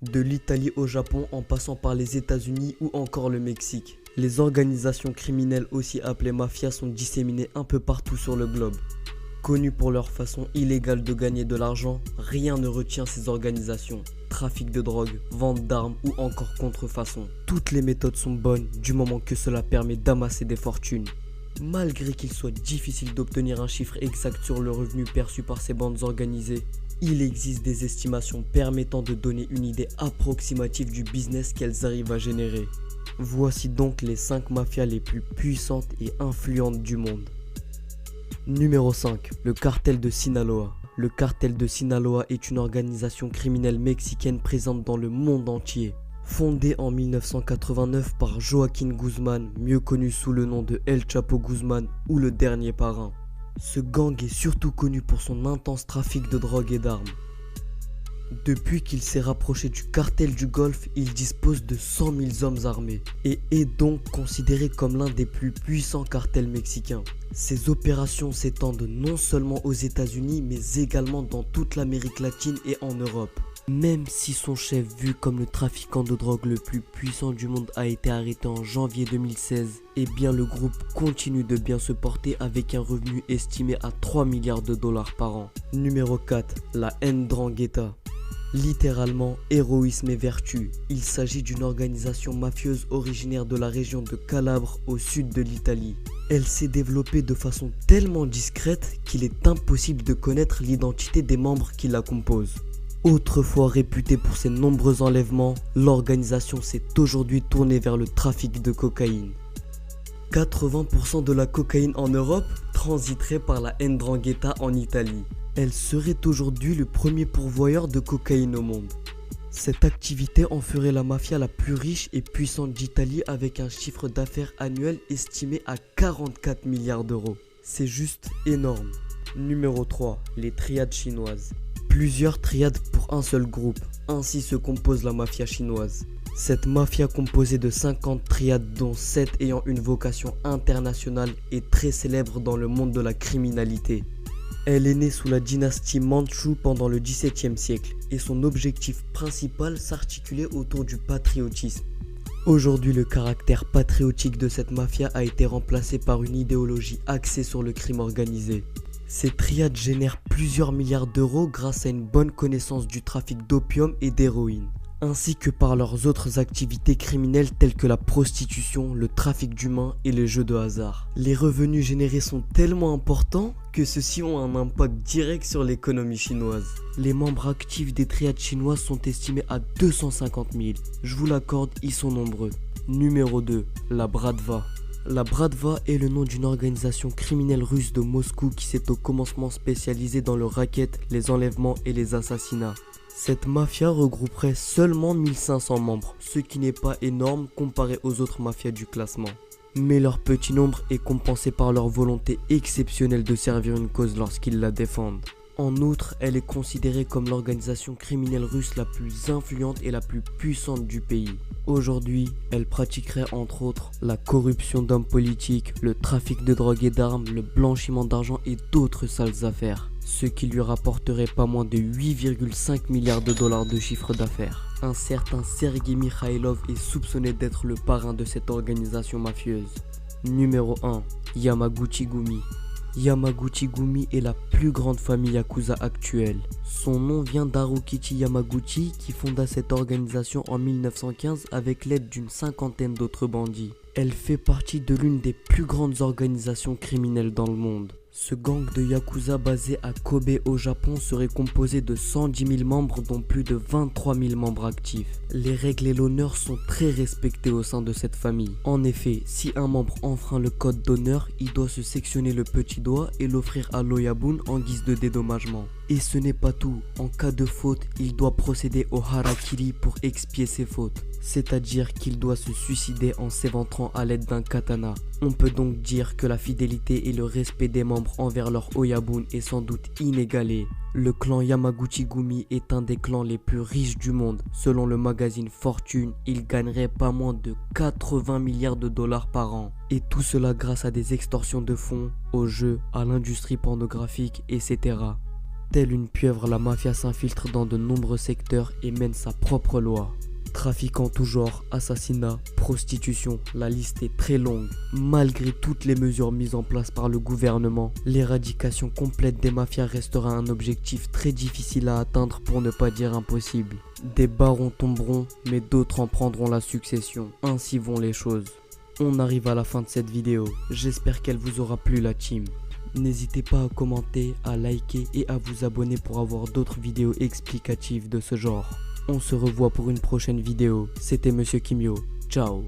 De l'Italie au Japon en passant par les États-Unis ou encore le Mexique. Les organisations criminelles aussi appelées mafias sont disséminées un peu partout sur le globe. Connues pour leur façon illégale de gagner de l'argent, rien ne retient ces organisations. Trafic de drogue, vente d'armes ou encore contrefaçon. Toutes les méthodes sont bonnes du moment que cela permet d'amasser des fortunes. Malgré qu'il soit difficile d'obtenir un chiffre exact sur le revenu perçu par ces bandes organisées, il existe des estimations permettant de donner une idée approximative du business qu'elles arrivent à générer. Voici donc les 5 mafias les plus puissantes et influentes du monde. Numéro 5. Le cartel de Sinaloa. Le cartel de Sinaloa est une organisation criminelle mexicaine présente dans le monde entier. Fondée en 1989 par Joaquín Guzmán, mieux connu sous le nom de El Chapo Guzmán ou le dernier parrain. Ce gang est surtout connu pour son intense trafic de drogue et d'armes. Depuis qu'il s'est rapproché du cartel du Golfe, il dispose de 100 000 hommes armés et est donc considéré comme l'un des plus puissants cartels mexicains. Ses opérations s'étendent non seulement aux États-Unis mais également dans toute l'Amérique latine et en Europe. Même si son chef, vu comme le trafiquant de drogue le plus puissant du monde, a été arrêté en janvier 2016, eh bien le groupe continue de bien se porter avec un revenu estimé à 3 milliards de dollars par an. Numéro 4. La Ndrangheta. Littéralement, héroïsme et vertu. Il s'agit d'une organisation mafieuse originaire de la région de Calabre au sud de l'Italie. Elle s'est développée de façon tellement discrète qu'il est impossible de connaître l'identité des membres qui la composent. Autrefois réputée pour ses nombreux enlèvements, l'organisation s'est aujourd'hui tournée vers le trafic de cocaïne. 80% de la cocaïne en Europe transiterait par la Ndrangheta en Italie. Elle serait aujourd'hui le premier pourvoyeur de cocaïne au monde. Cette activité en ferait la mafia la plus riche et puissante d'Italie avec un chiffre d'affaires annuel estimé à 44 milliards d'euros. C'est juste énorme. Numéro 3. Les triades chinoises. Plusieurs triades pour un seul groupe, ainsi se compose la mafia chinoise. Cette mafia composée de 50 triades dont 7 ayant une vocation internationale est très célèbre dans le monde de la criminalité. Elle est née sous la dynastie Mandchoue pendant le XVIIe siècle et son objectif principal s'articulait autour du patriotisme. Aujourd'hui, le caractère patriotique de cette mafia a été remplacé par une idéologie axée sur le crime organisé. Ces triades génèrent plusieurs milliards d'euros grâce à une bonne connaissance du trafic d'opium et d'héroïne, ainsi que par leurs autres activités criminelles telles que la prostitution, le trafic d'humains et les jeux de hasard. Les revenus générés sont tellement importants que ceux-ci ont un impact direct sur l'économie chinoise. Les membres actifs des triades chinoises sont estimés à 250 000. Je vous l'accorde, ils sont nombreux. Numéro 2. La Bratva. La Bratva est le nom d'une organisation criminelle russe de Moscou qui s'est au commencement spécialisée dans le racket, les enlèvements et les assassinats. Cette mafia regrouperait seulement 1500 membres, ce qui n'est pas énorme comparé aux autres mafias du classement. Mais leur petit nombre est compensé par leur volonté exceptionnelle de servir une cause lorsqu'ils la défendent. En outre, elle est considérée comme l'organisation criminelle russe la plus influente et la plus puissante du pays. Aujourd'hui, elle pratiquerait entre autres la corruption d'hommes politiques, le trafic de drogue et d'armes, le blanchiment d'argent et d'autres sales affaires, ce qui lui rapporterait pas moins de 8,5 milliards de dollars de chiffre d'affaires. Un certain Sergei Mikhailov est soupçonné d'être le parrain de cette organisation mafieuse. Numéro 1. Yamaguchi-gumi. Yamaguchi-gumi est la plus grande famille yakuza actuelle. Son nom vient d'Harukichi Yamaguchi qui fonda cette organisation en 1915 avec l'aide d'une cinquantaine d'autres bandits. Elle fait partie de l'une des plus grandes organisations criminelles dans le monde. Ce gang de yakuza basé à Kobe au Japon serait composé de 110 000 membres dont plus de 23 000 membres actifs. Les règles et l'honneur sont très respectés au sein de cette famille. En effet, si un membre enfreint le code d'honneur, il doit se sectionner le petit doigt et l'offrir à l'Oyabun en guise de dédommagement. Et ce n'est pas tout, en cas de faute, il doit procéder au harakiri pour expier ses fautes. C'est-à-dire qu'il doit se suicider en s'éventrant à l'aide d'un katana. On peut donc dire que la fidélité et le respect des membres envers leur Oyabun est sans doute inégalé. Le clan Yamaguchi-gumi est un des clans les plus riches du monde. Selon le magazine Fortune, il gagnerait pas moins de 80 milliards de dollars par an. Et tout cela grâce à des extorsions de fonds, aux jeux, à l'industrie pornographique, etc. Telle une pieuvre, la mafia s'infiltre dans de nombreux secteurs et mène sa propre loi. Trafic en tout genre, assassinat, prostitution, la liste est très longue. Malgré toutes les mesures mises en place par le gouvernement, l'éradication complète des mafias restera un objectif très difficile à atteindre pour ne pas dire impossible. Des barons tomberont, mais d'autres en prendront la succession. Ainsi vont les choses. On arrive à la fin de cette vidéo, j'espère qu'elle vous aura plu la team. N'hésitez pas à commenter, à liker et à vous abonner pour avoir d'autres vidéos explicatives de ce genre. On se revoit pour une prochaine vidéo. C'était Monsieur Kimio. Ciao.